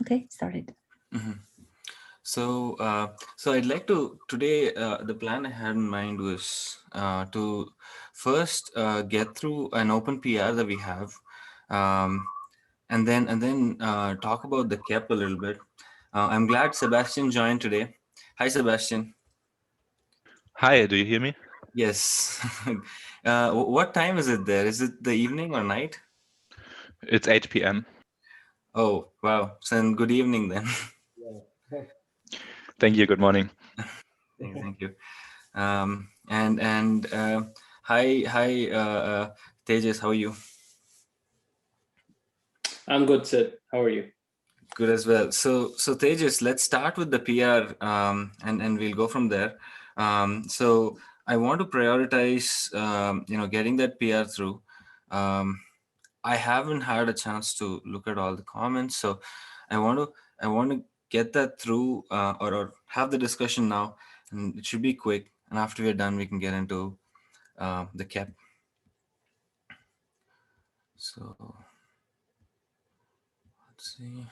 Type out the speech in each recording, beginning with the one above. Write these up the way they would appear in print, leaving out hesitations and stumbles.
Okay, started. Mhm. So I'd like to today. The plan I had in mind was to first get through an open PR that we have, um, and then talk about the KEP a little bit. I'm glad Sebastian joined today. Hi, Sebastian. Hi, do you hear me? Yes. What time is it there? Is it the evening or night? It's 8 p.m. Oh, wow. So then good evening then. Thank you. Good morning. Thank you. And hi, Tejas, how are you? I'm good, Sid. How are you? Good as well. So Tejas, let's start with the PR, and we'll go from there. So I want to prioritize, getting that PR through. Um, I haven't had a chance to look at all the comments, so I want to I want to get that through, or have the discussion now, and it should be quick. And after we're done, we can get into the cap. So let's see.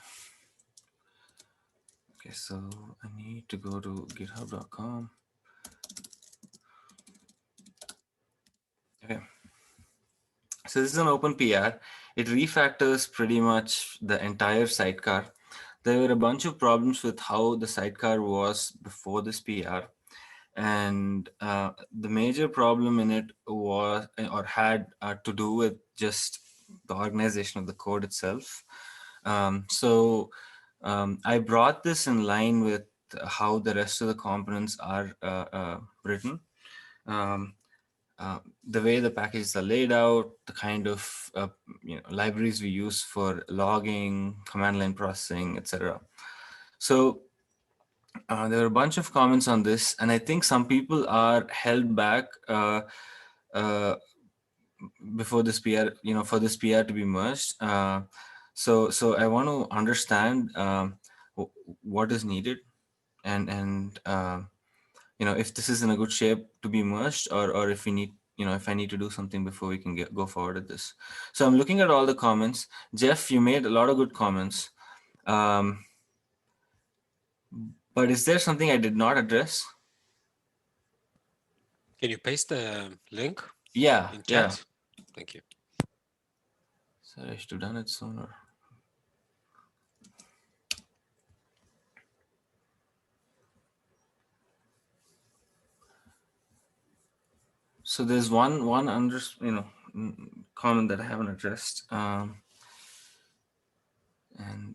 Okay, so I need to go to github.com. Okay. So this is an open PR. It refactors pretty much the entire sidecar. There were a bunch of problems with how the sidecar was before this PR. And the major problem in it was, or had to do with just the organization of the code itself. So I brought this in line with how the rest of the components are written. Um, the way the packages are laid out, the kind of libraries we use for logging, command line processing, etc. So there were a bunch of comments on this, and I think some people are held back uh, before this PR, for this PR to be merged. So I want to understand what is needed, and if this is in a good shape to be merged, or if we need, if I need to do something before we can go forward with this. So I'm looking at all the comments. Jeff, you made a lot of good comments. Um, but is there something I did not address? Can you paste the link Yeah, in yeah. chat? Thank you. Sorry, I should have done it sooner. So there's one under, comment that I haven't addressed, and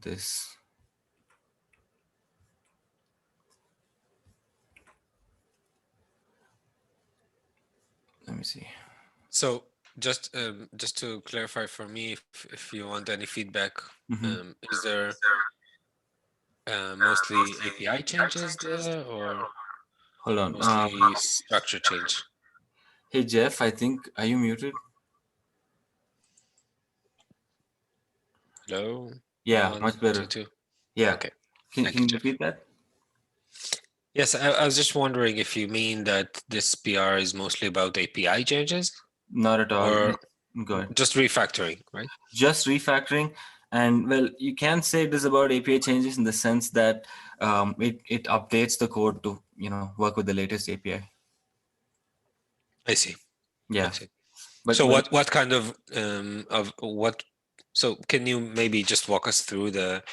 this. Let me see. So just to clarify for me, if you want any feedback, is there mostly API changes there, or Hold on. mostly structure change? Hey Jeff, I think, are you muted? Hello. Yeah, 1, much better. 2, 2. Yeah. Okay. Can Thank you you, Jeff. repeat that? Yes, I was just wondering if you mean that this PR is mostly about API changes, Not at all. or Go ahead. just refactoring, right? Just refactoring, and well, you can say it is about API changes in the sense that it updates the code to work with the latest API. I see. Yeah. I see. But So what kind of what? So can you maybe just walk us through the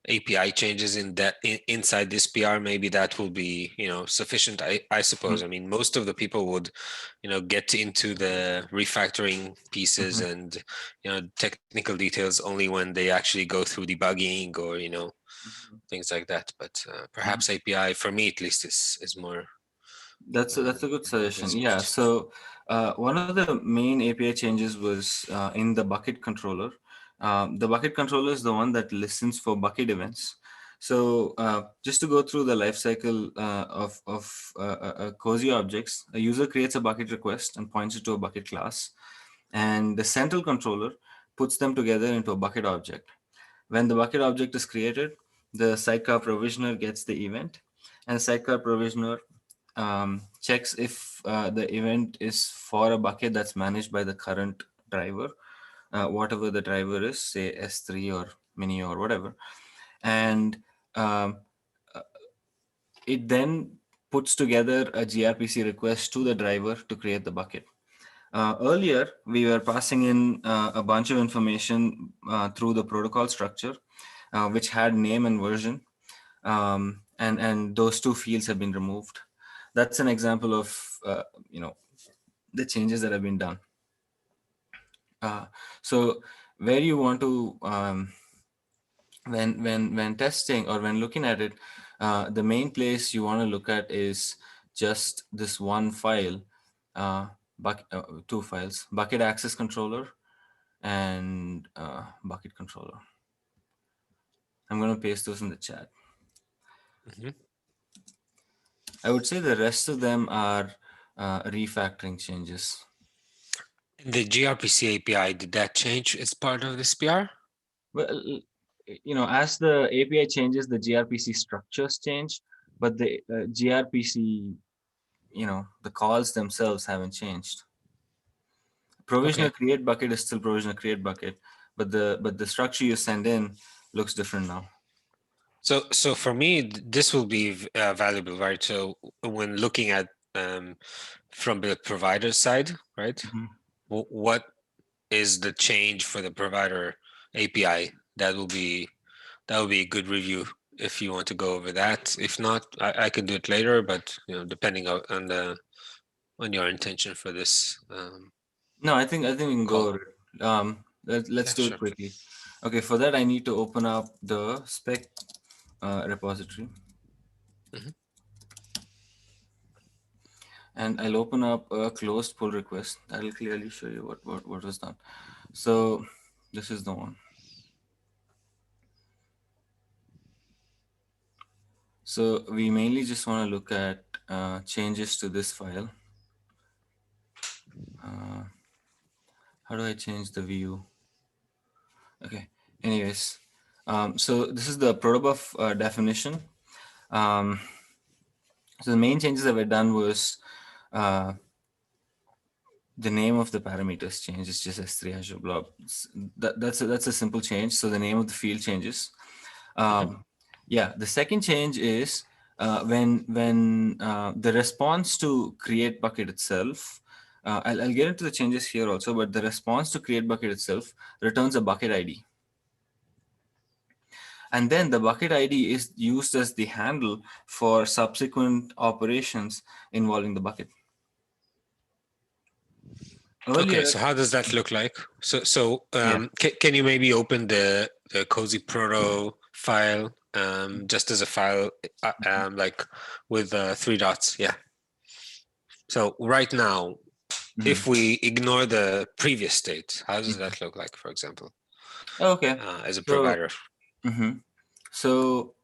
API changes in that inside this PR? Maybe that will be sufficient. I suppose. I mean, most of the people would get into the refactoring pieces and technical details only when they actually go through debugging or things like that. But perhaps API, for me at least, is more. That's a good suggestion. Yeah. So one of the main API changes was in the bucket controller. The bucket controller is the one that listens for bucket events. So just to go through the lifecycle of cozy objects, a user creates a bucket request and points it to a bucket class, and the central controller puts them together into a bucket object. When the bucket object is created, the sidecar provisioner gets the event, and the sidecar provisioner checks if the event is for a bucket that's managed by the current driver, whatever the driver is, say S3 or Mini or whatever. and it then puts together a gRPC request to the driver to create the bucket. Earlier, we were passing in a bunch of information through the protocol structure, which had name and version, and those two fields have been removed. That's an example of the changes that have been done. So where you want to when testing or when looking at it, the main place you want to look at is just this one file, two files, bucket access controller and bucket controller. I'm going to paste those in the chat. Mhm. I would say the rest of them are refactoring changes. The gRPC API, did that change as part of this PR? Well, as the API changes, the gRPC structures change, but the gRPC, the calls themselves haven't changed. Provisional create bucket is still provisional create bucket, but the structure you send in looks different now. So for me, this will be valuable, right? So when looking at from the provider side, right? Mm-hmm. What is the change for the provider API? That will be a good review if you want to go over that. If not, I can do it later, but depending on your intention for this. No, I think we can go over it. Let's do it quickly. Okay, for that I need to open up the spec repository. Mhm. And I'll open up a closed pull request. That'll clearly show you what was done. So this is the one. So we mainly just want to look at changes to this file. How do I change the view? Okay, anyways. So this is the protobuf definition. So the main changes that were done was the name of the parameters changed. It's just S3 Azure blob. That's a simple change. So the name of the field changes. Yeah, the second change is when the response to create bucket itself. I'll get into the changes here also, but the response to create bucket itself returns a bucket ID. And then the bucket ID is used as the handle for subsequent operations involving the bucket. Earlier, Okay, so how does that look like? Can you maybe open the Cozy Proto file just as a file, like with 3 dots? Yeah. So right now, if we ignore the previous state, how does that look like, for example? Okay. As a provider. So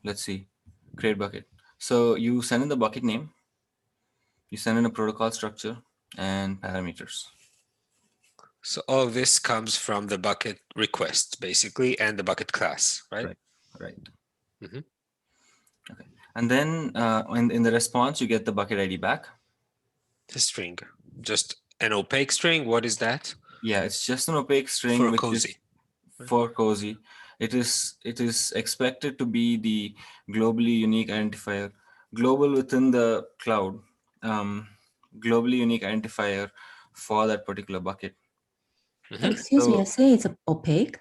let's see, create bucket. So you send in the bucket name, you send in a protocol structure and parameters. So all of this comes from the bucket request, basically, and the bucket class, right? Right. Mm-hmm. Okay. And then in the response, you get the bucket ID back. The string, just an opaque string. What is that? Yeah, it's just an opaque string for which Cozy. is for Cozy. It is expected to be the globally unique identifier, global within the cloud, globally unique identifier for that particular bucket. Mm-hmm. Excuse me, I say it's opaque.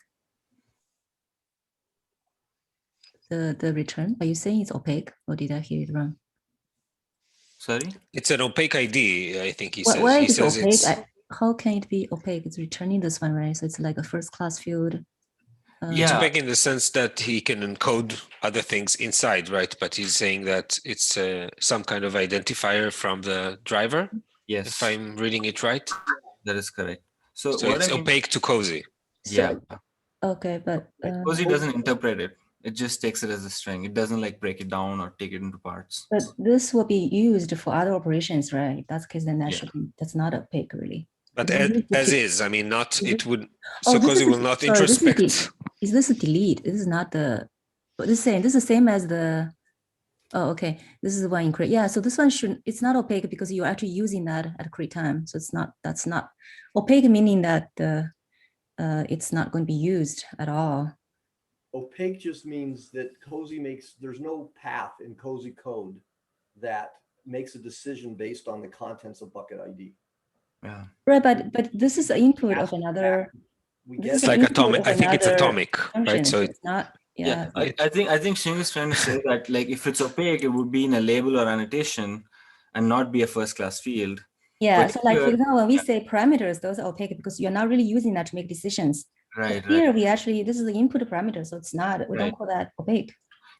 The return, are you saying it's opaque, or did I hear it wrong? Sorry? It's an opaque ID, I think he says. Why He is it says opaque? How can it be opaque? It's returning this one, right? So it's like a first class field. It's opaque in the sense that he can encode other things inside, right? But he's saying that it's some kind of identifier from the driver. Yes. If I'm reading it right. That is correct. So what it's opaque to Cozy. Yeah. Okay, but Cozy doesn't interpret it. It just takes it as a string. It doesn't like break it down or take it into parts. But this will be used for other operations, right? If that's the case, then that should be, that's not opaque, really. But as is, I mean, not it would. So Cozy will not sorry, introspect. Is this a delete? This is not the. But this is the same as the. Oh, okay. This is one in create. Yeah, so this one should. It's not opaque because you're actually using that at create time. So it's not. That's not opaque, meaning that it's not going to be used at all. Opaque just means that Cozy there's no path in Cozy code that makes a decision based on the contents of bucket ID. Yeah. Right, but this is the input of another. We This get is It's the like input atomic. of I think it's another atomic, function, right? So it's not. Yeah. I think Shing is trying to say that like if it's opaque, it would be in a label or annotation and not be a first class field. Yeah. But So like, for here- example, when we say parameters, those are opaque because you're not really using that to make decisions. Right, But here right. we actually, this is the input parameter. So it's not, we don't Right. call that opaque.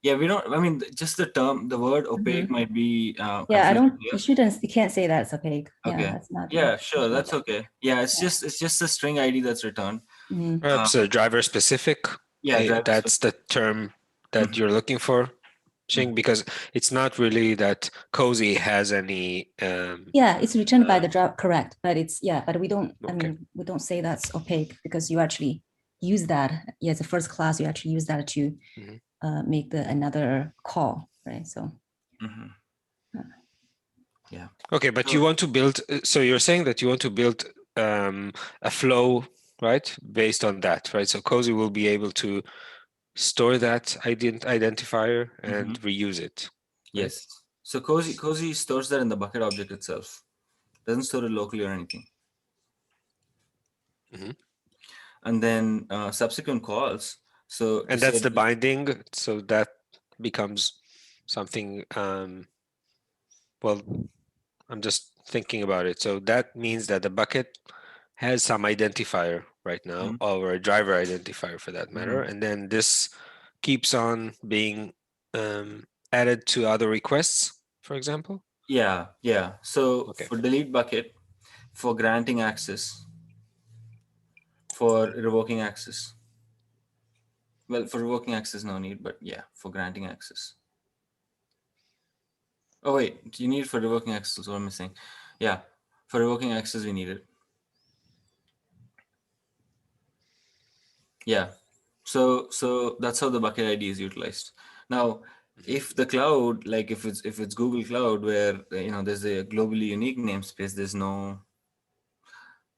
Yeah, we don't, I mean, just the word opaque might be Yeah, I confusing don't, here. you can't say that's opaque. Okay. Yeah, that's not. Yeah, sure, that's not- okay. Yeah, it's Yeah. just a string ID that's returned. Mhm. perhaps a driver specific. Yeah, driver That's the term that Mhm. you're looking for, Shing, because it's not really that Cozy has any. Yeah, it's returned by the driver, correct. But it's, yeah, but we don't, I Okay. mean, we don't say that's opaque because you actually use that. Yeah, it's a first class, you actually use that to Mhm. make another call, right? So. Mhm. Yeah. Okay, but you want to build. So you're saying that you want to build a flow, right? Based on that, right? So Cozy will be able to store that identifier and reuse it. Right? Yes. So Cozy stores that in the bucket object itself. Doesn't store it locally or anything. Mhm. And then subsequent calls. So And to that's say the binding. So that becomes something. Well, I'm just thinking about it. So that means that the bucket has some identifier right now, or a driver identifier for that matter, and then this keeps on being added to other requests, for example. Yeah. So Okay. for delete bucket, for granting access, for revoking access. Well, for revoking access, no need, but yeah, for granting access. Oh wait, you need it for revoking access. What am I saying? Yeah, for revoking access, we need it. Yeah, so that's how the bucket ID is utilized. Now, if the cloud, like if it's Google Cloud, where there's a globally unique namespace, there's no.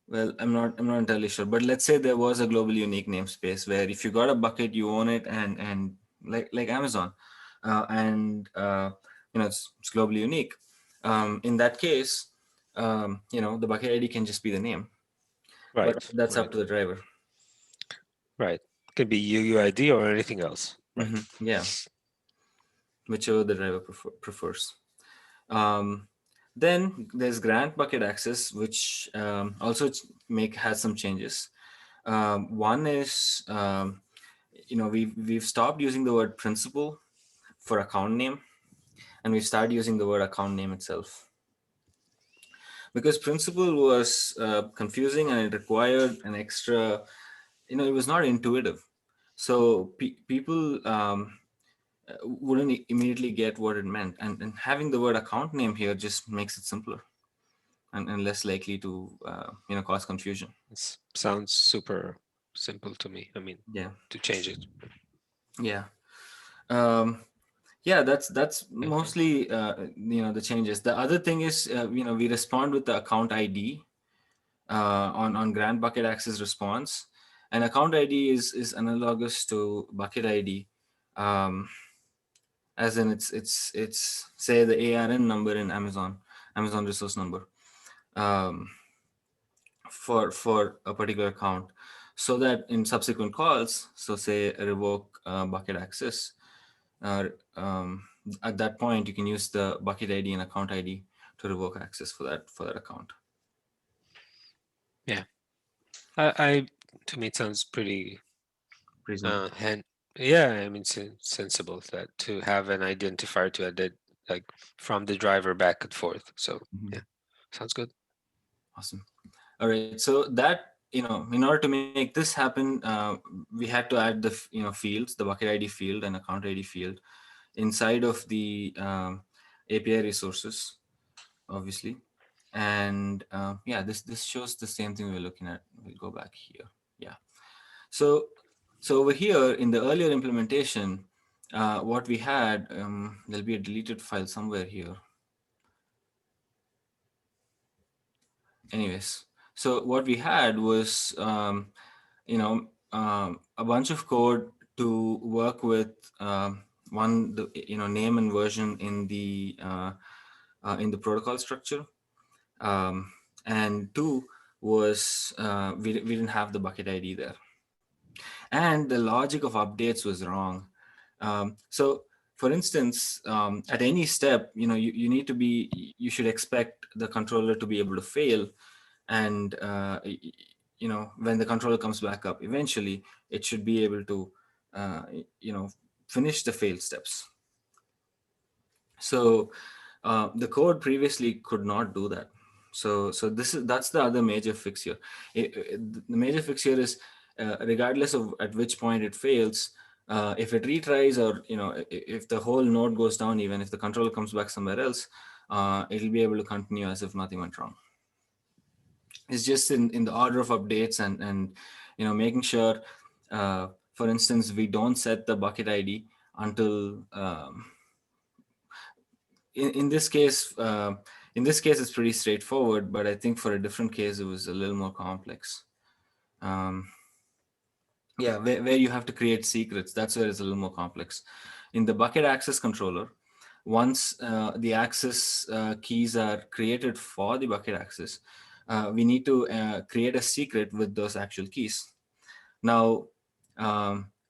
Well, I'm not entirely sure, but let's say there was a globally unique namespace where if you got a bucket, you own it, and like Amazon, it's globally unique. In that case, the bucket ID can just be the name, Right. but that's up to the driver. Right. Could be UUID or anything else. Right. Yeah, whichever the driver prefers. Then there's grant bucket access, which also has some changes. One is we've stopped using the word principal for account name, and we started using the word account name itself, because principal was confusing and it required an extra. It was not intuitive, so people wouldn't immediately get what it meant, and having the word account name here just makes it simpler and less likely to cause confusion. It sounds super simple to me. I mean, Yeah. to change it. Yeah. That's mostly the changes. The other thing is we respond with the account ID on grant bucket access response, and account ID is analogous to bucket ID, as in it's say the ARN number in Amazon resource number for a particular account, so that in subsequent calls, so say revoke bucket access, at that point you can use the bucket ID and account ID to revoke access for that account. Yeah, I to me it sounds pretty Reasonable. yeah, I mean sensible that to have an identifier to edit like from the driver back and forth. So yeah, sounds good. Awesome. All right, so that in order to make this happen, we had to add the fields, the bucket ID field and account ID field inside of the API resources, obviously. And yeah, this shows the same thing we're looking at. We'll go back here. Yeah. So over here in the earlier implementation, what we had, there'll be a deleted file somewhere here. Anyways, so what we had was, a bunch of code to work with one, the name and version in the protocol structure, and two was we didn't have the bucket ID there, and the logic of updates was wrong. So for instance, at any step, you should expect the controller to be able to fail, and when the controller comes back up, eventually it should be able to finish the failed steps. So the code previously could not do that. So that's the other major fix here. The major fix here is regardless of at which point it fails, if it retries, or if the whole node goes down, even if the controller comes back somewhere else, it'll be able to continue as if nothing went wrong. It's just in the order of updates and making sure, for instance, we don't set the bucket ID until in this case it's pretty straightforward, but I think for a different case it was a little more complex. Yeah, where you have to create secrets, that's where it's a little more complex. In the bucket access controller, once the access keys are created for the bucket access, we need to create a secret with those actual keys. Now,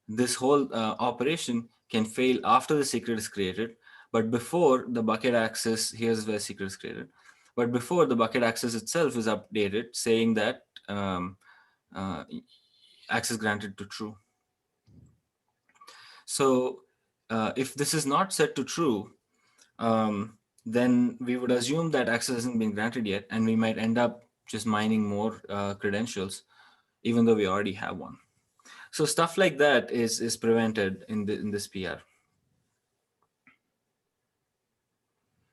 this whole operation can fail after the secret is created, but before the bucket access, here's where secret is created. But before the bucket access itself is updated, saying that access granted to true. So if this is not set to true, then we would assume that access hasn't been granted yet, and we might end up just mining more credentials, even though we already have one. So stuff like that is prevented in this PR.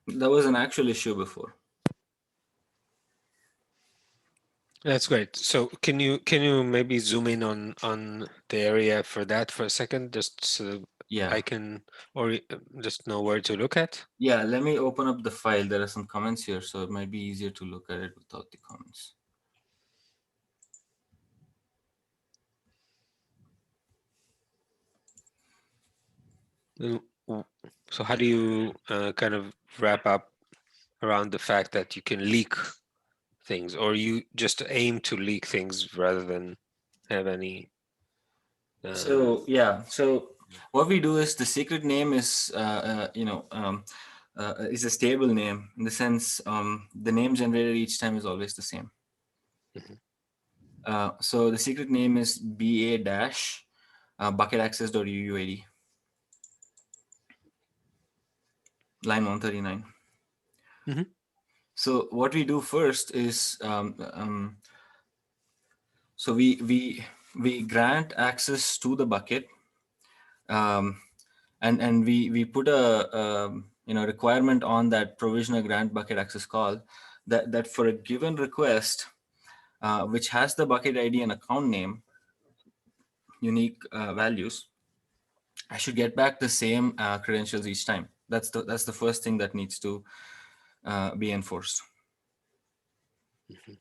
That was an actual issue before. That's great. So can you maybe zoom in on the area for that for a second, just so Yeah. I can just know where to look at? Yeah, let me open up the file. There are some comments here, so it might be easier to look at it without the comments. So how do you kind of wrap up around the fact that you can leak things, or you just aim to leak things rather than have any? So yeah, so what we do is the secret name is is a stable name, in the sense the name generated each time is always the same. Mm-hmm. So the secret name is ba- bucketaccess.uuid, line 139. Mm-hmm. So what we do first is so we grant access to the bucket, and we put a requirement on that provisioner grant bucket access call that for a given request which has the bucket ID and account name, unique values, I should get back the same credentials each time. That's the first thing that needs to be enforced. Mm-hmm.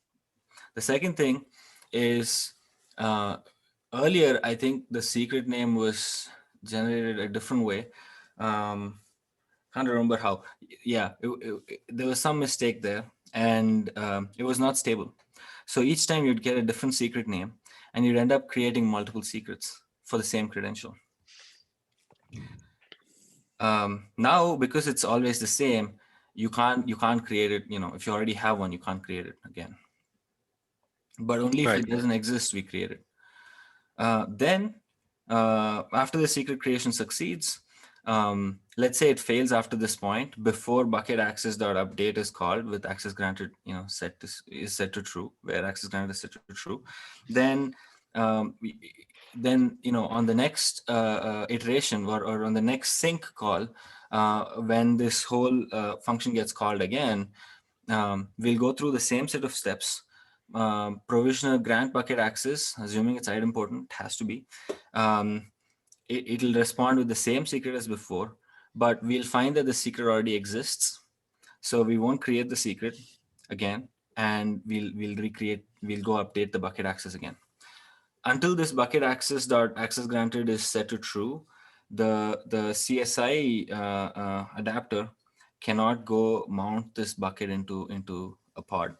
The second thing is earlier, I think the secret name was generated a different way. Can't remember how. Yeah, there was some mistake there, and it was not stable. So each time you'd get a different secret name, and you'd end up creating multiple secrets for the same credential. Now, because it's always the same, you can't create it. If you already have one, you can't create it again. But only if it doesn't exist, we create it. Then, after the secret creation succeeds, let's say it fails after this point, before bucket access.update is called with access granted, is set to true, where access granted is set to true. Then, on the next iteration or on the next sync call, when this whole function gets called again, we'll go through the same set of steps. Provisioner grant bucket access, assuming it's idempotent, has to be. It'll respond with the same secret as before, but we'll find that the secret already exists. So we won't create the secret again, and we'll go update the bucket access again. until this bucket access dot access granted is set to true, the CSI adapter cannot go mount this bucket into a pod.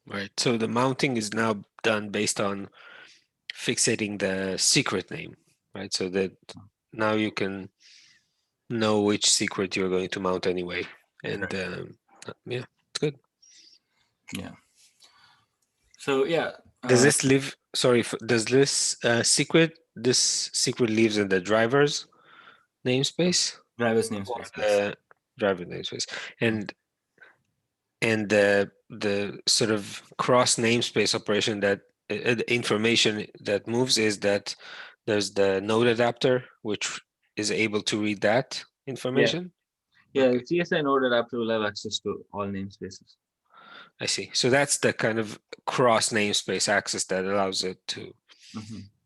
Right. So the mounting is now done based on fixating the secret name, right? So that now you can know which secret you're going to mount anyway. And yeah, it's good. Yeah. So yeah. Does this live? Sorry, does this secret lives in the driver's namespace? Driver's namespace. Yes. Driver namespace, and the sort of cross namespace operation that the information that moves is that there's the node adapter which is able to read that information. Yeah, Okay. the CSI node adapter will have access to all namespaces. I see. So that's the kind of cross namespace access that allows it to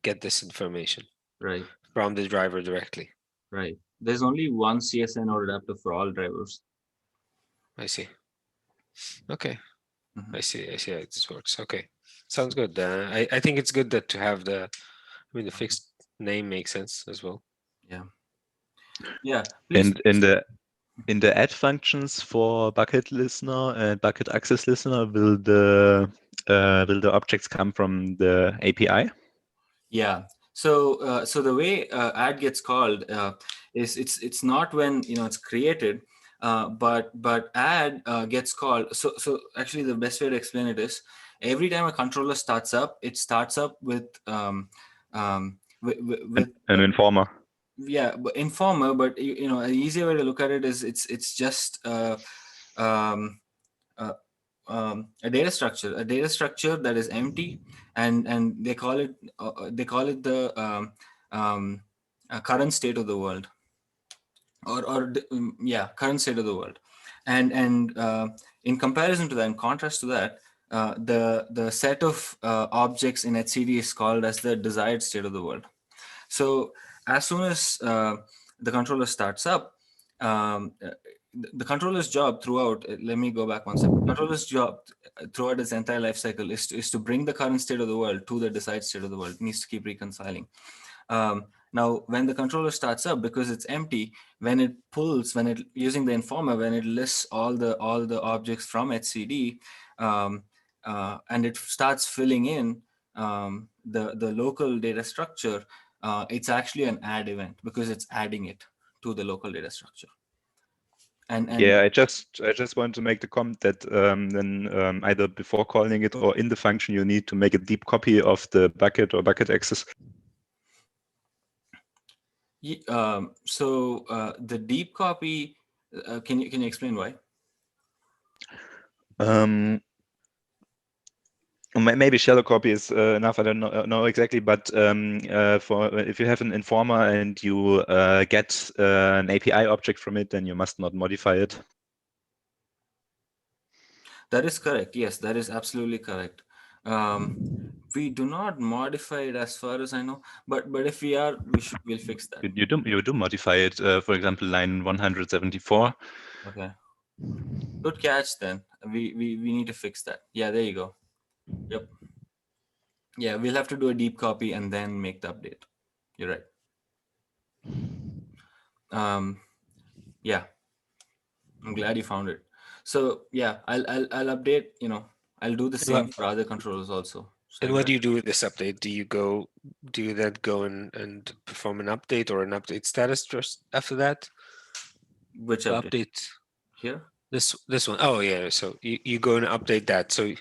get this information Right. from the driver directly. Right. There's only one CSI node adapter for all drivers. I see. Okay. I see how this works. Okay. Sounds good. I think it's good that to have the fixed name makes sense as well. Yeah. Yeah. And in the add functions for bucket listener and bucket access listener, will the objects come from the API? Yeah. So so the way add gets called is it's not when it's created, but add gets called. So actually the best way to explain it is every time a controller starts up, it starts up with an informer. Yeah, but informer. But an easier way to look at it is it's just a data structure that is empty, and they call it the current state of the world, current state of the world, and in comparison to that, in contrast to that, the set of objects in etcd is called as the desired state of the world. So as soon as the controller starts up, the controller's job throughout, let me go back one second. The controller's job throughout its entire life cycle is to bring the current state of the world to the desired state of the world. It needs to keep reconciling. Now, when the controller starts up, because it's empty, using the informer, when it lists all the objects from etcd, and it starts filling in the local data structure, it's actually an add event because it's adding it to the local data structure. And yeah, I just want to make the comment that then either before calling it or in the function, you need to make a deep copy of the bucket or bucket access. So the deep copy, can you explain why? Maybe shallow copy is enough. I don't know exactly, but for if you have an informer and you get an API object from it, then you must not modify it. That is correct. Yes, that is absolutely correct. We do not modify it as far as I know, but if we are, we'll fix that. You do modify it. For example, line 174. Okay. Good catch. Then we need to fix that. Yeah, there you go. Yep. Yeah, we'll have to do a deep copy and then make the update. You're right. Yeah, I'm glad you found it. So yeah, I'll update. I'll do the same for other controllers also. So and what do you do with this update? Do you then go and perform an update or an update status just after that? Which update? Here? This one. Oh yeah. So you go and update that. So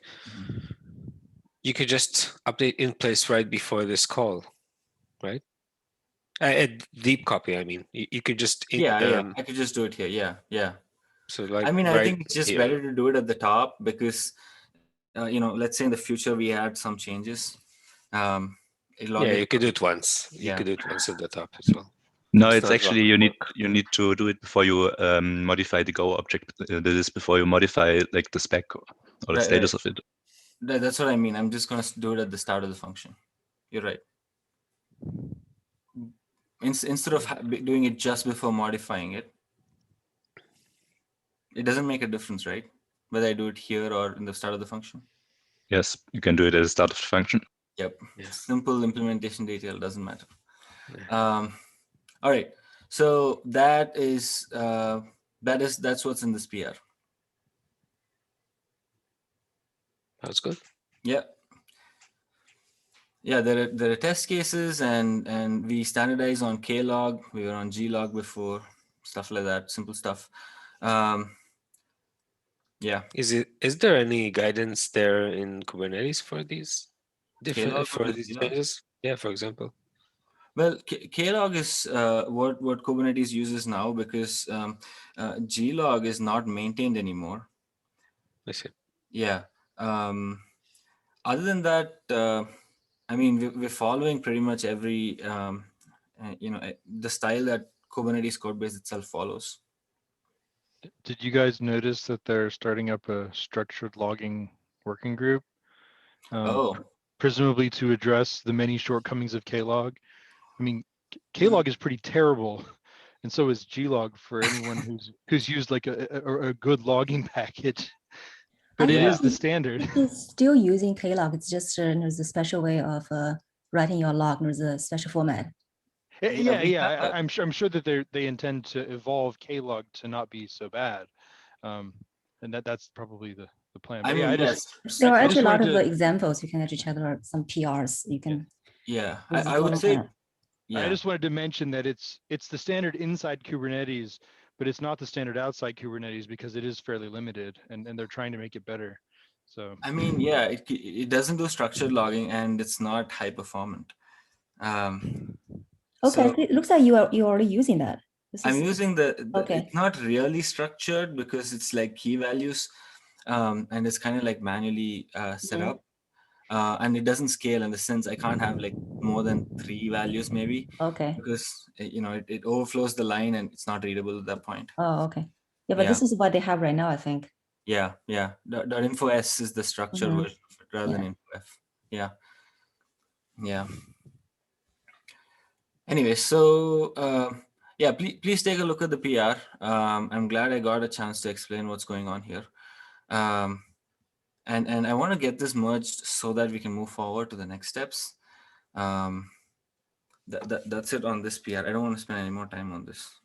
you could just update in place right before this call, right? A deep copy. I mean, you could just I could just do it here. Yeah. So like, I think it's just better to do it at the top because let's say in the future we add some changes. You could do it once. You could do it once at the top as well. No, it's actually you need to do it before you modify the Go object. That is before you modify like the spec or the status of it. That's what I mean. I'm just gonna do it at the start of the function. You're right. Instead of doing it just before modifying it, it doesn't make a difference, right? Whether I do it here or in the start of the function. Yes, you can do it as a start of the function. Yep. Yeah. Simple implementation detail doesn't matter. Yeah. All right. So that's what's in this PR. That's good. Yeah. Yeah, there are test cases, and we standardize on Klog. We were on Glog before, stuff like that, simple stuff. Yeah. Is there any guidance there in Kubernetes for these Klog for versus these Glog. changes? Yeah, for example. Well, Klog is what Kubernetes uses now, because Glog is not maintained anymore. I see. Yeah. Other than that, I mean, we're following pretty much every the style that Kubernetes codebase itself follows. Did you guys notice that they're starting up a structured logging working group? Oh. Presumably to address the many shortcomings of Klog. I mean, Klog is pretty terrible, and so is Glog for anyone who's used like a good logging package. But it is the standard. It's still using Klog. It's just there's a special way of writing your log. There's a special format. Yeah. I'm sure that they intend to evolve Klog to not be so bad, and that's probably the plan. But There are actually a lot of examples. You can actually check out some PRs. You can. Yeah, I would say. Yeah. I just wanted to mention that it's the standard inside Kubernetes, but it's not the standard outside Kubernetes because it is fairly limited, and they're trying to make it better. So I mean, yeah, it doesn't do structured logging, and it's not high performant. Okay, so it looks like you're already using that. I'm using the okay. It's not really structured because it's like key values, and it's kind of like manually set up. And it doesn't scale in the sense I can't have like more than 3 values maybe. Okay. Because it overflows the line and it's not readable at that point. Oh, okay. Yeah, but this is what they have right now, I think. Yeah. .info s is the structured version of it rather than info f. Yeah. Anyway, so yeah, please take a look at the PR. I'm glad I got a chance to explain what's going on here. And I want to get this merged so that we can move forward to the next steps. That's it on this PR. I don't want to spend any more time on this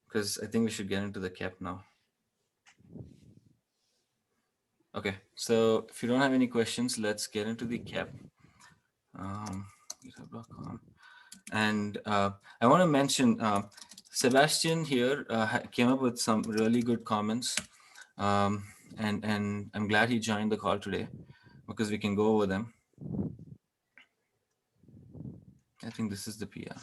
because I think we should get into the cap now. Okay, so if you don't have any questions, let's get into the cap. GitHub.com. And I want to mention Sebastian here came up with some really good comments. And I'm glad he joined the call today because we can go over them. I think this is the PR.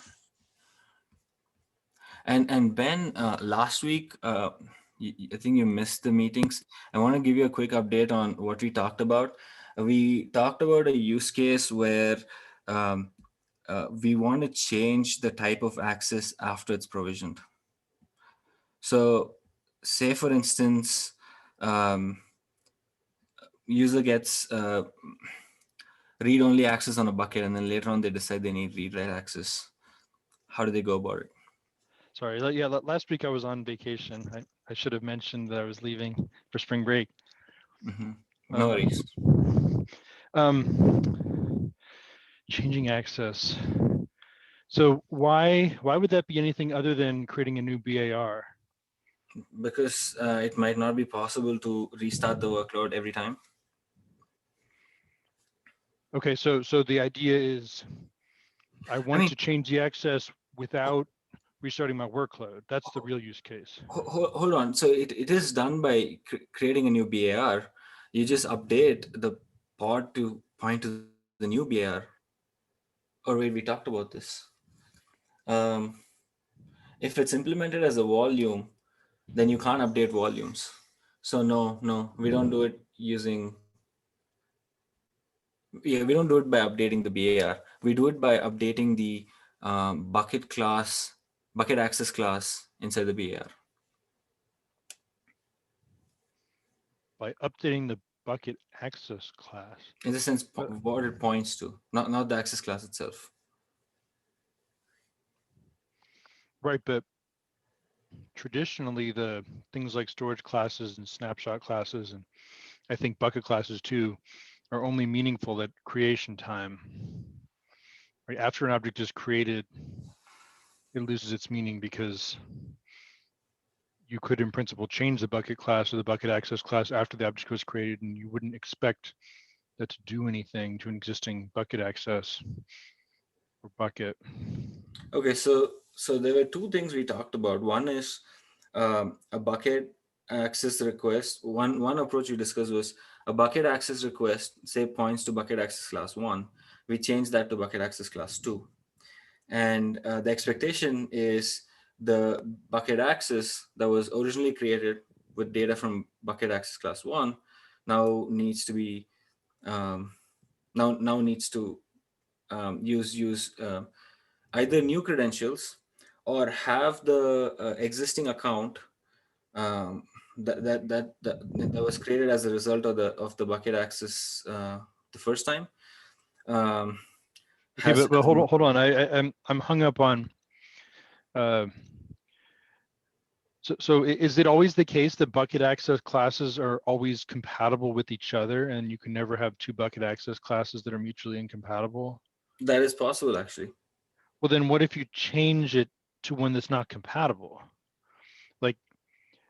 And Ben, last week, I think you missed the meetings. I want to give you a quick update on what we talked about. We talked about a use case where we want to change the type of access after it's provisioned. So say, for instance, user gets read-only access on a bucket, and then later on they decide they need read-write access. How do they go about it? Sorry, yeah, last week I was on vacation. I should have mentioned that I was leaving for spring break. No worries. Changing access. So why would that be anything other than creating a new BAR? Because it might not be possible to restart the workload every time. Okay, so the idea is I want to change the access without restarting my workload. That's the real use case. Hold on. So it is done by creating a new BAR. You just update the pod to point to the new BAR. Or wait, we talked about this. If it's implemented as a volume, then you can't update volumes. So no, we don't do it using. Yeah, we don't do it by updating the BAR. We do it by updating the bucket access class inside the BAR. By updating the bucket access class. In the sense, what it points to, not the access class itself. Right, but traditionally the things like storage classes and snapshot classes and I think bucket classes too are only meaningful at creation time. Right after an object is created, it loses its meaning because you could in principle change the bucket class or the bucket access class after the object was created, and you wouldn't expect that to do anything to an existing bucket access or bucket. Okay, so there were two things we talked about. One is a bucket access request. One approach we discussed was a bucket access request, say, points to bucket access class 1. We changed that to bucket access class 2. And the expectation is the bucket access that was originally created with data from bucket access class 1 now needs to be use either new credentials or have the existing account that was created as a result of the bucket access the first time. Okay, but hold on. I'm hung up on. So is it always the case that bucket access classes are always compatible with each other, and you can never have two bucket access classes that are mutually incompatible? That is possible, actually. Well, then what if you change it to one that's not compatible? Like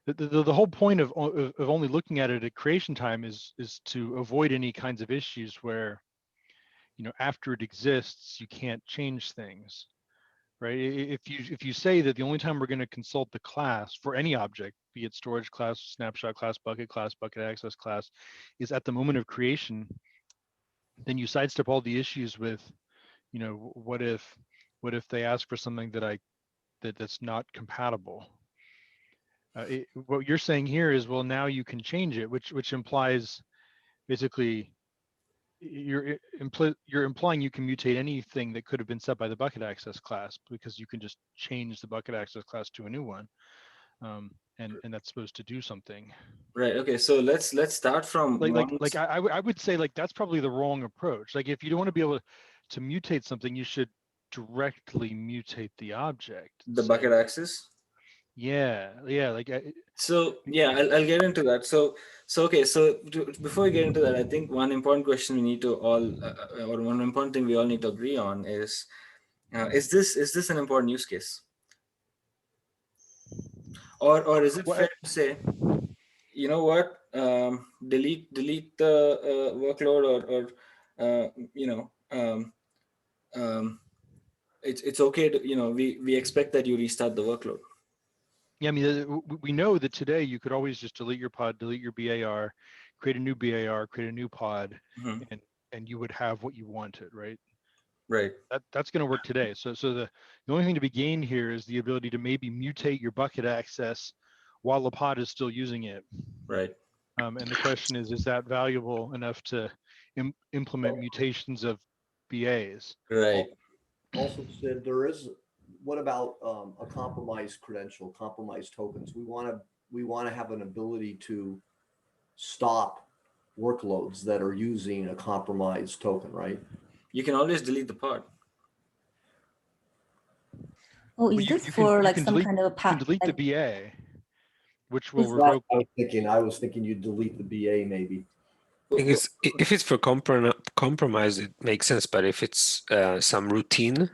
the whole point of only looking at it at creation time is to avoid any kinds of issues where, after it exists, you can't change things. Right? If you say that the only time we're going to consult the class for any object, be it storage class, snapshot class, bucket access class, is at the moment of creation, then you sidestep all the issues with, what if they ask for something that's not compatible? What you're saying here is, well, now you can change it, which implies basically you're implying you can mutate anything that could have been set by the bucket access class, because you can just change the bucket access class to a new one, and that's supposed to do something. Right. Okay. So let's start from I would say that's probably the wrong approach. Like, if you don't want to be able to mutate something, you should directly mutate the object. The bucket access. Yeah. So yeah, I'll get into that. So okay. So before we get into that, I think one important question we need to all, or one important thing we all need to agree on is this an important use case, or is it fair to say, you know what, delete the workload, or it's okay to, we expect that you restart the workload. Yeah, I mean, we know that today you could always just delete your pod, delete your BAR, create a new BAR, create a new pod, and you would have what you wanted, right? Right. That's going to work today. So the only thing to be gained here is the ability to maybe mutate your bucket access while the pod is still using it. Right. And the question is that valuable enough to implement mutations of BAs? Right. Also said what about a compromised credential, compromised tokens? We want to have an ability to stop workloads that are using a compromised token, right? You can always delete the pod. Oh, is this for like some kind of you can delete the BA, which will Is that- revoke. I was thinking you'd delete the BA maybe. If it's for compromise, it makes sense. But if it's some routine,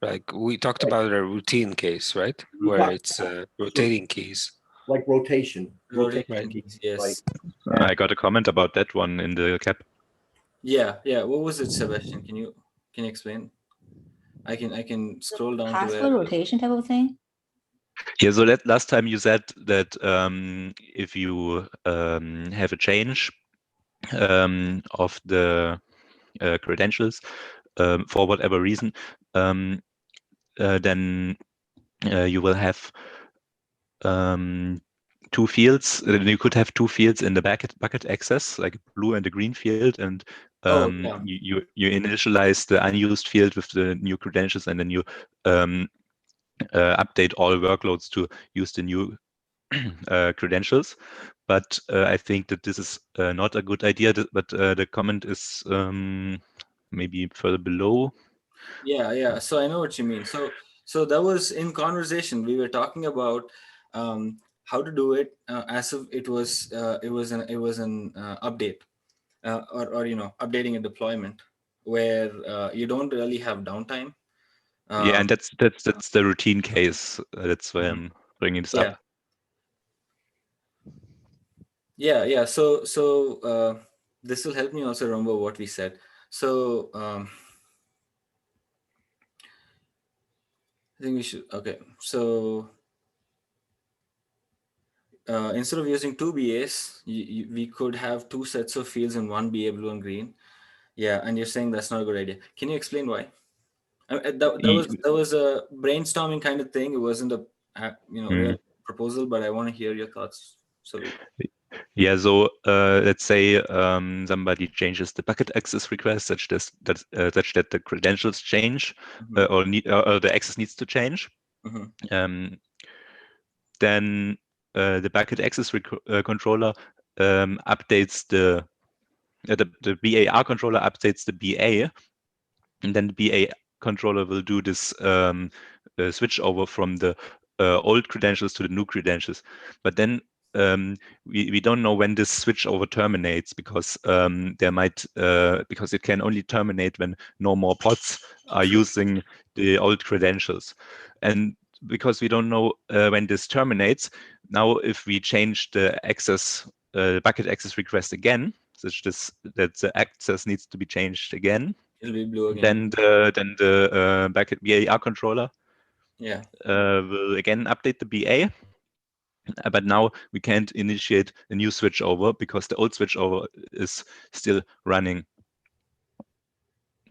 like we talked about a routine case, right? Where it's rotating keys. Like rotation. Rotating keys, yes. Right. I got a comment about that one in the cap. Yeah. What was it, Sebastian? Can you explain? I can scroll down to password rotation type of thing? Yeah, so last time you said that if you have a change of the credentials for whatever reason, then you will have two fields. You could have two fields in the bucket access, like a blue and a green field, and you initialize the unused field with the new credentials, and then you update all workloads to use the new credentials. But I think that this is not a good idea. But the comment is maybe further below. Yeah. So I know what you mean. So that was in conversation. We were talking about how to do it as if it was an update or updating a deployment where you don't really have downtime. Yeah, and that's the routine case. That's why I'm bringing this up. Yeah. So this will help me also remember what we said. So I think we should. Okay. So instead of using two BAs, we could have two sets of fields in one BA, blue and green. Yeah, and you're saying that's not a good idea. Can you explain why? That was a brainstorming kind of thing. It wasn't a real proposal, but I want to hear your thoughts. So yeah, so let's say somebody changes the bucket access request such that the credentials change or the access needs to change. Then the bucket access controller updates the BAR controller updates the BA, and then the BA controller will do this switch over from the old credentials to the new credentials. But then we don't know when this switch over terminates, because because it can only terminate when no more pods are using the old credentials. And because we don't know when this terminates, now if we change the access bucket access request again, such that the access needs to be changed again, it'll be blue again. Then the bucket BAR controller will again update the BA. But now we can't initiate a new switchover because the old switchover is still running.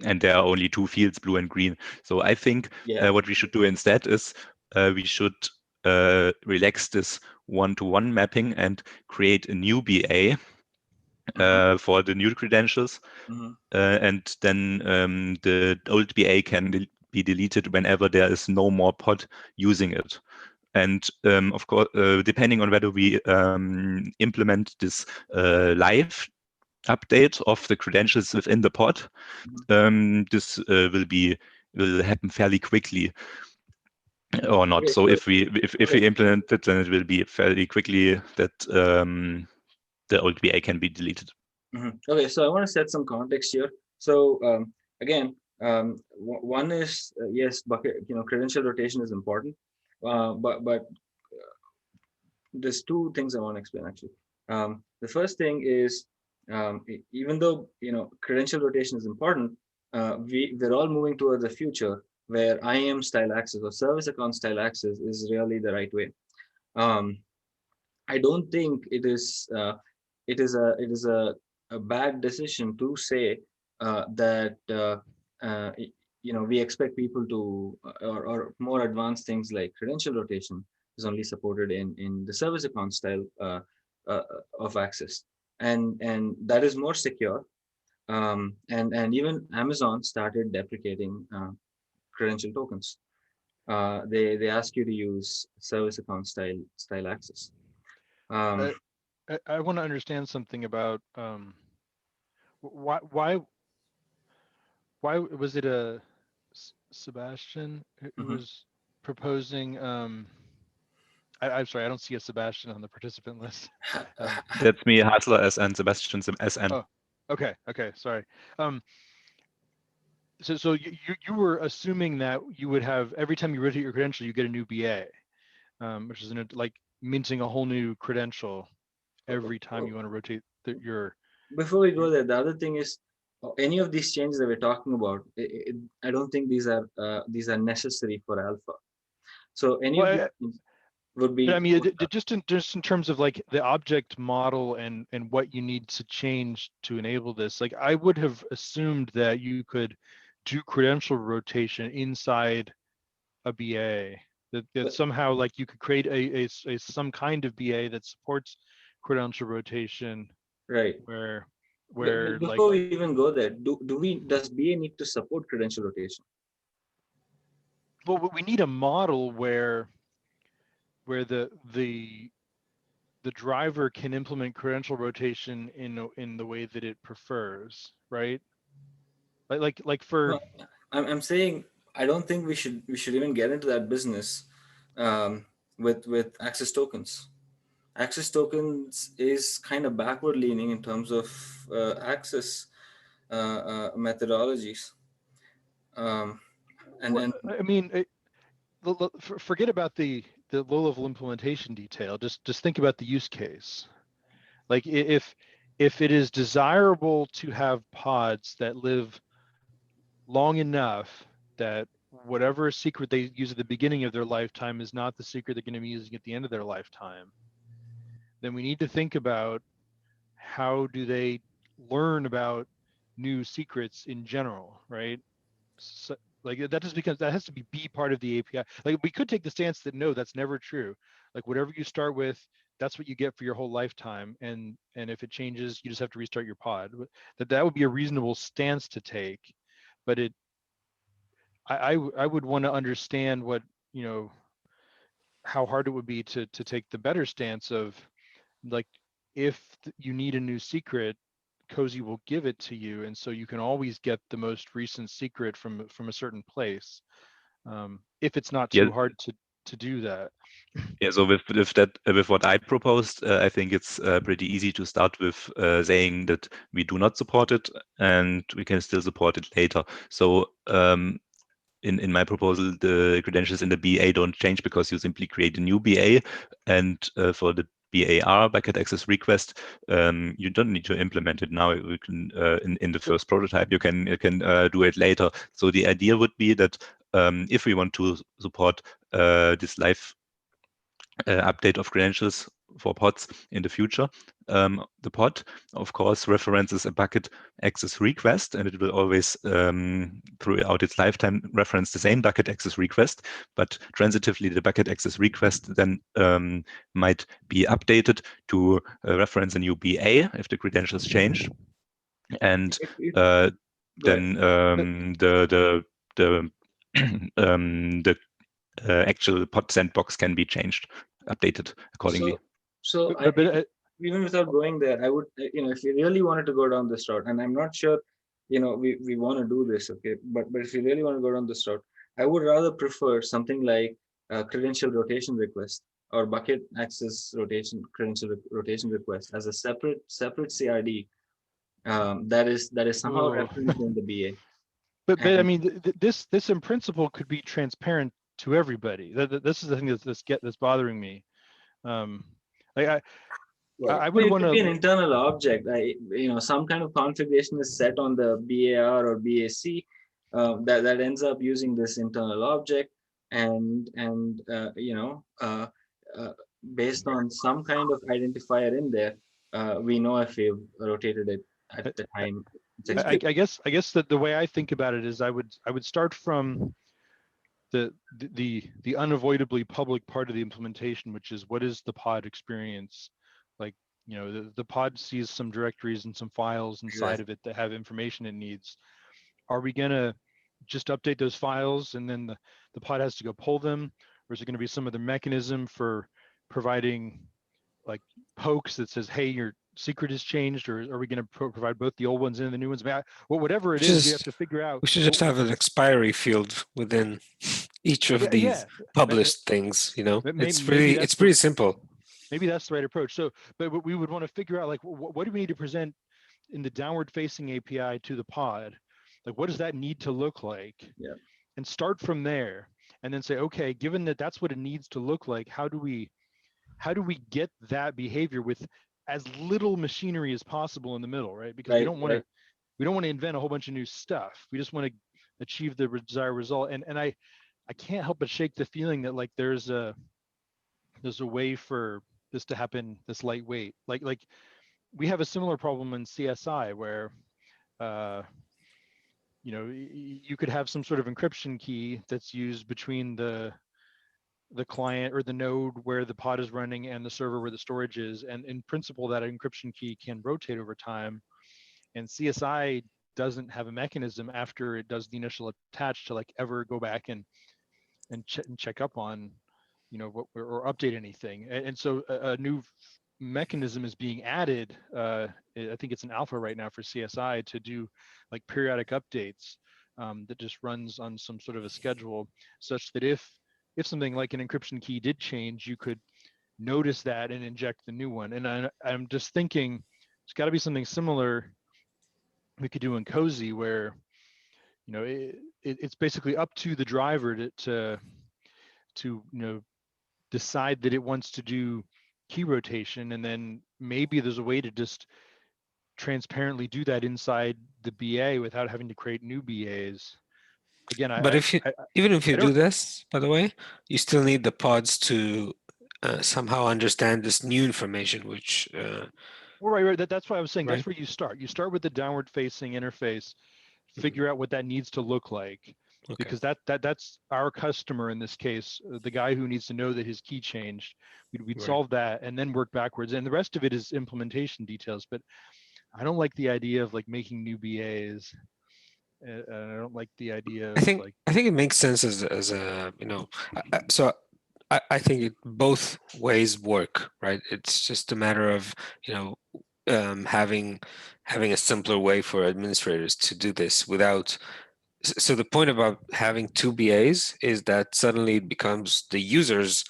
And there are only two fields, blue and green. So I think what we should do instead is we should relax this one-to-one mapping and create a new BA for the new credentials. And then the old BA can be deleted whenever there is no more pod using it. And of course, depending on whether we implement this live update of the credentials within the pod, this will happen fairly quickly, or not. So if we implement it, then it will be fairly quickly that the old BA can be deleted. Okay, so I want to set some context here. So again, one is yes, bucket credential rotation is important, but there's two things I want to explain actually. The first thing is even though credential rotation is important, we're all moving towards a future where IAM style access or service account style access is really the right way. I don't think it is a bad decision to say that we expect people to or more advanced things like credential rotation is only supported in the service account style of access, and that is more secure. And even Amazon started deprecating credential tokens. They ask you to use service account style access. I want to understand something about why was it a Sebastian who was proposing? I'm sorry, I don't see a Sebastian on the participant list. That's me, Hasler S and Sebastian SN. Oh, okay, sorry. So you were assuming that you would have, every time you rotate your credential, you get a new BA, which is like minting a whole new credential every time you want to rotate your. Before we go there, the other thing is any of these changes that we're talking about. I don't think these are necessary for alpha. So any of these things would be. But I mean, just in terms of like the object model and what you need to change to enable this, like I would have assumed that you could do credential rotation inside a BA. That somehow like you could create a some kind of BA that supports credential rotation. Right. Where but before we even go there, does BA need to support credential rotation? Well, we need a model where the driver can implement credential rotation in the way that it prefers, right? Like for. No, I'm saying I don't think we should even get into that business with access tokens. access tokens is kind of backward leaning in terms of access methodologies. And Well, then I mean, forget about the low-level implementation detail. Just think about the use case. Like if it is desirable to have pods that live long enough that whatever secret they use at the beginning of their lifetime is not the secret they're going to be using at the end of their lifetime, then we need to think about how do they learn about new secrets in general, right? So, like that just because that has to be part of the API. Like we could take the stance that no, that's never true. Like whatever you start with, that's what you get for your whole lifetime. And if it changes, you just have to restart your pod. That would be a reasonable stance to take. But I would want to understand what, you know, how hard it would be to take the better stance of like if you need a new secret, Cozy will give it to you, and so you can always get the most recent secret from a certain place. If it's not Yeah, too hard to do that. yeah. So with that, with what I proposed, I think it's pretty easy to start with saying that we do not support it, and we can still support it later. So in my proposal, the credentials in the BA don't change because you simply create a new BA, and for the BAR bucket access request, you don't need to implement it now. You can in the first prototype, you can do it later. So the idea would be that if we want to support this live update of credentials for pods in the future, the pod, of course, references a bucket access request, and it will always, throughout its lifetime, reference the same bucket access request. But transitively, the bucket access request then might be updated to reference a new BA if the credentials change, and then the actual pod sandbox can be changed, updated accordingly. So even without going there, I would, if you really wanted to go down this route, and I'm not sure, we want to do this, okay, but if you really want to go down this route, I would rather prefer something like credential rotation request or bucket access credential rotation request as a separate CRD that is somehow referenced in the BA. But I mean, this in principle could be transparent to everybody. This is the thing that's bothering me. I would want to be an internal object. Some kind of configuration is set on the BAR or BAC that ends up using this internal object, and based on some kind of identifier in there, we know if we've rotated it at the time. I guess that the way I think about it is I would start from the unavoidably public part of the implementation, which is what is the pod experience. Like, the pod sees some directories and some files inside of it that have information it needs. Are we gonna just update those files and then the pod has to go pull them, or is it going to be some other mechanism for providing like pokes that says, hey, your secret has changed, or are we going to provide both the old ones and the new ones? Whatever it is, we have to figure out. We should just have an expiry field within each of these published things. It's pretty simple. Maybe that's the right approach. So, but we would want to figure out like what do we need to present in the downward-facing API to the pod? Like, what does that need to look like? Yeah. And start from there, and then say, okay, given that that's what it needs to look like, how do we get that behavior with as little machinery as possible in the middle, right? Because we don't want to invent a whole bunch of new stuff. We just want to achieve the desired result. And I can't help but shake the feeling that like there's a way for this to happen this lightweight. Like we have a similar problem in CSI where you could have some sort of encryption key that's used between the client or the node where the pod is running and the server where the storage is. And in principle, that encryption key can rotate over time. And CSI doesn't have a mechanism after it does the initial attach to like ever go back and check up on, or update anything. And so a new mechanism is being added. I think it's an alpha right now for CSI to do like periodic updates that just runs on some sort of a schedule, such that if something like an encryption key did change, you could notice that and inject the new one. And I'm just thinking there's got to be something similar we could do in Cozy where, you know, it's basically up to the driver to you know, decide that it wants to do key rotation, and then maybe there's a way to just transparently do that inside the BA without having to create new BAs. Again, But if you even if you I do don't- this, by the way, you still need the pods to somehow understand this new information, which right. That's why I was saying Right. that's where you start. You start with the downward facing interface, figure out what that needs to look like, okay. because that's our customer in this case, the guy who needs to know that his key changed. We'd Right. solve that and then work backwards, and the rest of it is implementation details. But I don't like the idea of like making new BAs. I don't like the idea I of think like, I think it makes sense as a, you know, so I think it both ways work, right? It's just a matter of, you know, having a simpler way for administrators to do this without. So the point about having two BAs is that suddenly it becomes the user's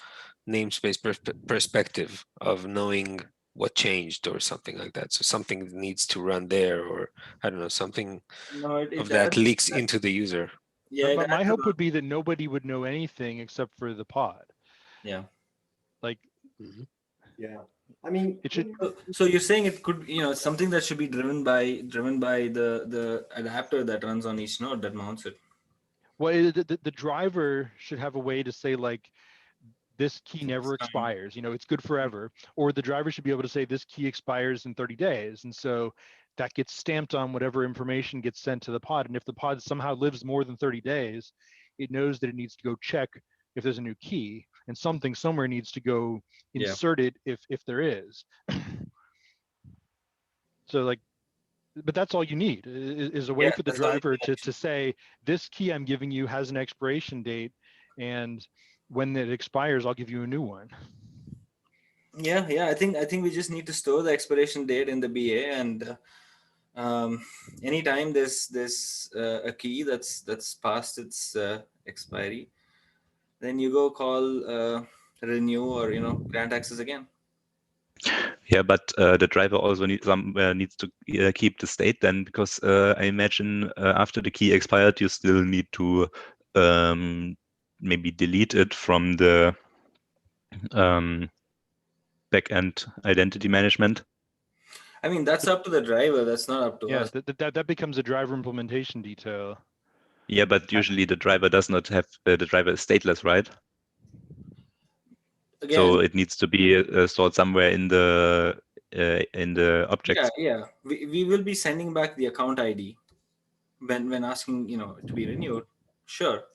namespace perspective of knowing what changed or something like that. So something needs to run there, or I don't know, something No, of that leaks into the user. Yeah, but my hope would be that nobody would know anything except for the pod. Yeah. Like, Yeah. I mean, it should. So you're saying it could, you know, something that should be driven by the adapter that runs on each node that mounts it. Well, the driver should have a way to say like, this key never expires, you know, it's good forever. Or the driver should be able to say this key expires in 30 days. And so that gets stamped on whatever information gets sent to the pod. And if the pod somehow lives more than 30 days, it knows that it needs to go check if there's a new key, and something somewhere needs to go insert it if there is. So like, but that's all you need is a way for the driver to say, this key I'm giving you has an expiration date, and when it expires, I'll give you a new one. Yeah, I think we just need to store the expiration date in the BA, and anytime there's a key that's past its expiry, then you go call renew or, you know, grant access again. Yeah, but the driver also needs to keep the state then, because I imagine after the key expired, you still need to maybe delete it from the backend identity management. I mean, that's up to the driver. That's not up to us. That becomes a driver implementation detail. Yeah, but usually the driver does not have the driver is stateless, right? Again, so it needs to be stored somewhere in the objects. Yeah. We will be sending back the account ID when asking, you know, to be renewed. Sure.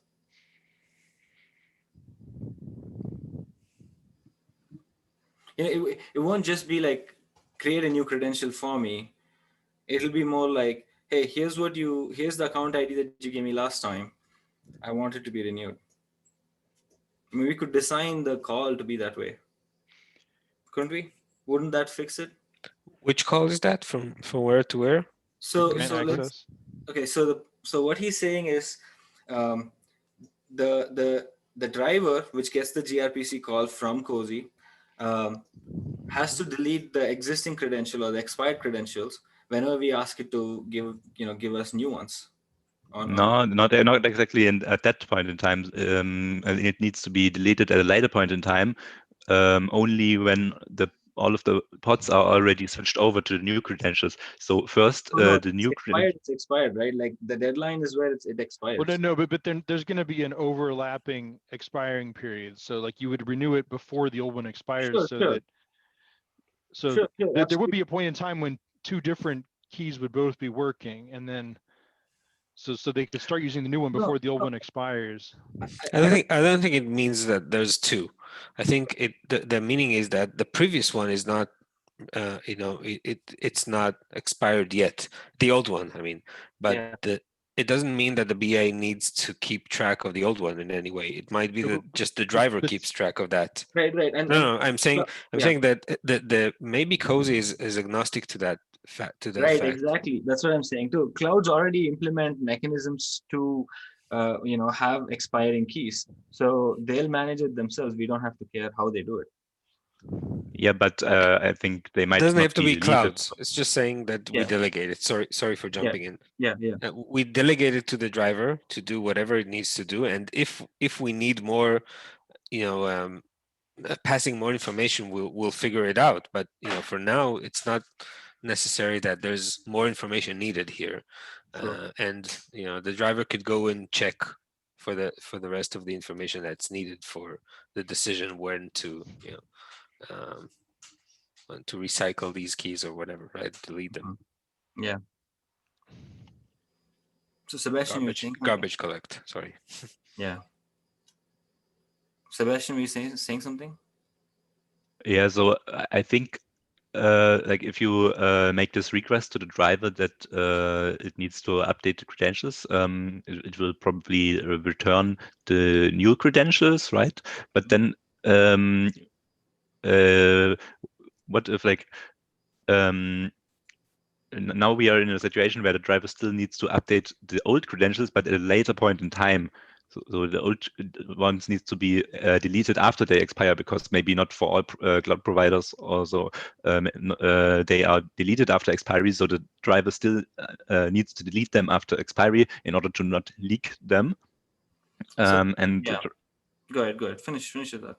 You know, it won't just be like create a new credential for me. It'll be more like, hey, here's the account ID that you gave me last time. I want it to be renewed. I mean, we could design the call to be that way, couldn't we? Wouldn't that fix it? Which call is that? From where to where? So access. Okay, so what he's saying is, the driver which gets the gRPC call from Cozy has to delete the existing credential or the expired credentials whenever we ask it to give us new ones. No, not exactly at that point in time. It needs to be deleted at a later point in time, only when all of the pods are already switched over to the new credentials. So first, the new it's expired, right? Like the deadline is where it expires. Well, no, but then there's going to be an overlapping expiring period. So like you would renew it before the old one expires, there would be a point in time when two different keys would both be working, and then so they could start using the new one before the old one expires. I don't think it means that there's two. I think the meaning is that the previous one is not it's not expired yet, the old one, I mean, but it doesn't mean that the BA needs to keep track of the old one in any way. It might be that just the driver keeps track of that. Right. And no, I'm saying that the maybe Cozy is agnostic to that fact. Right, exactly. That's what I'm saying too. Clouds already implement mechanisms to have expiring keys, so they'll manage it themselves. We don't have to care how they do it. Yeah, but I think they might Doesn't not have to be deleted. clouds. It's just saying that we Yeah. delegate it. Sorry for jumping in. Yeah. We delegate it to the driver to do whatever it needs to do, and if we need more, passing more information, we'll figure it out. But for now, it's not necessary that there's more information needed here, Sure. and the driver could go and check for the rest of the information that's needed for the decision when to recycle these keys or whatever, right? Delete them. Yeah. So Sebastian, you were saying something? Garbage collect. Sorry. Yeah. Sebastian, were you saying something? Yeah, so I think like if you make this request to the driver that it needs to update the credentials, it will probably return the new credentials, right? But then what if like now we are in a situation where the driver still needs to update the old credentials, but at a later point in time. So the old ones needs to be deleted after they expire, because maybe not for all cloud providers also they are deleted after expiry. So the driver still needs to delete them after expiry in order to not leak them. And yeah. Go ahead. Finish with that.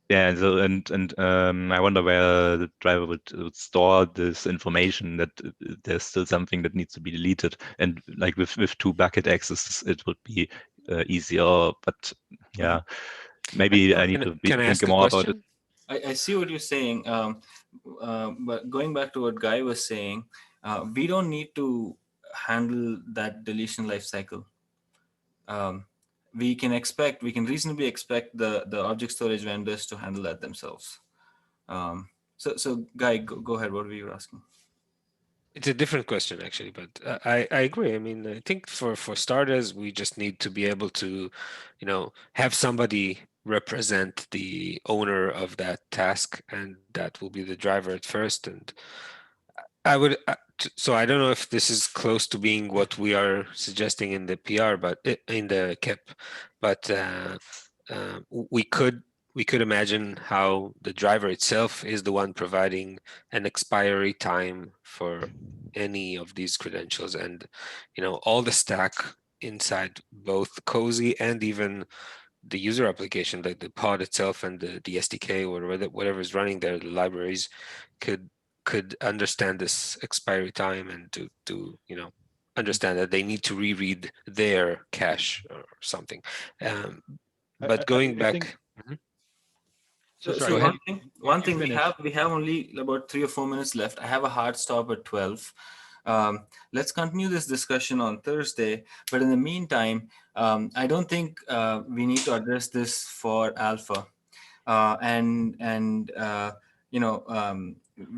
Yeah, so and I wonder where the driver would store this information, that there's still something that needs to be deleted. And like with 2 bucket access, it would be easier. But yeah, maybe I need to think more about it. I see what you're saying. But going back to what Guy was saying, we don't need to handle that deletion lifecycle. We can reasonably expect the object storage vendors to handle that themselves. So Guy, go ahead. What were you asking? It's a different question, actually, but I agree. I mean, I think for starters, we just need to be able to, have somebody represent the owner of that task, and that will be the driver at first. And I would, so I don't know if this is close to being what we are suggesting in the PR, but in the KEP, but we could imagine how the driver itself is the one providing an expiry time for any of these credentials, and all the stack inside both Cozy and even the user application, like the pod itself and the SDK or whatever is running there, the libraries could understand this expiry time and to understand that they need to reread their cache or something. But going back. So Sorry, one thing we have only about 3 or 4 minutes left. I have a hard stop at 12. Let's continue this discussion on Thursday. But in the meantime, I don't think we need to address this for alpha.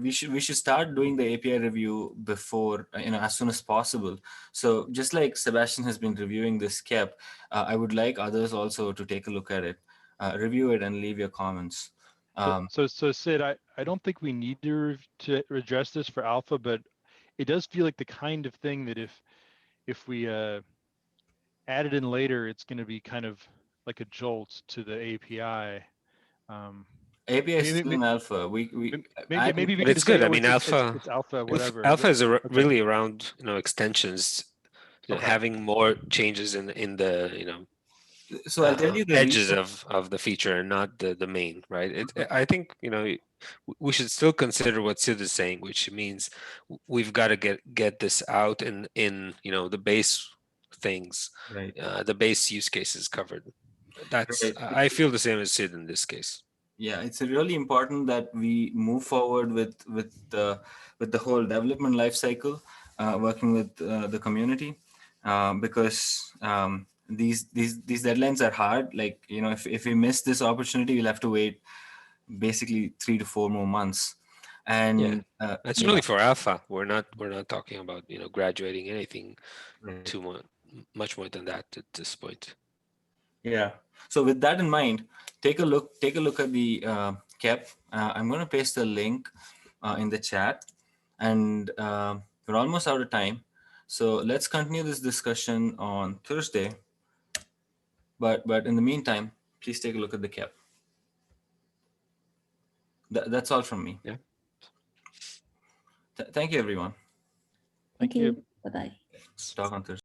We should start doing the API review before, as soon as possible. So just like Sebastian has been reviewing this KEP, I would like others also to take a look at it, review it, and leave your comments. So Sid, I don't think we need to address this for alpha, but it does feel like the kind of thing that if we add it in later, it's going to be kind of like a jolt to the API. API is still in alpha. Maybe we but could it's say, good. I mean, alpha. It's alpha, whatever. Alpha is really around extensions, having more changes in the So I'll tell you the edges of the feature and not the main, right? I think we should still consider what Sid is saying, which means we've got to get this out in the base things, right. The base use cases covered. That's right. I feel the same as Sid in this case. Yeah, it's really important that we move forward with the whole development life cycle, working with the community, because these deadlines are hard. Like, if we miss this opportunity, we'll have to wait basically 3 to 4 more months. And that's really for alpha. We're not talking about graduating anything too much more than that at this point. Yeah. So with that in mind, take a look at the KEP. I'm going to paste a link in the chat, and we're almost out of time. So let's continue this discussion on Thursday. But in the meantime, please take a look at the KEP. That's all from me. Yeah. Thank you, everyone. Thank you. Bye-bye. Talk on Thursday.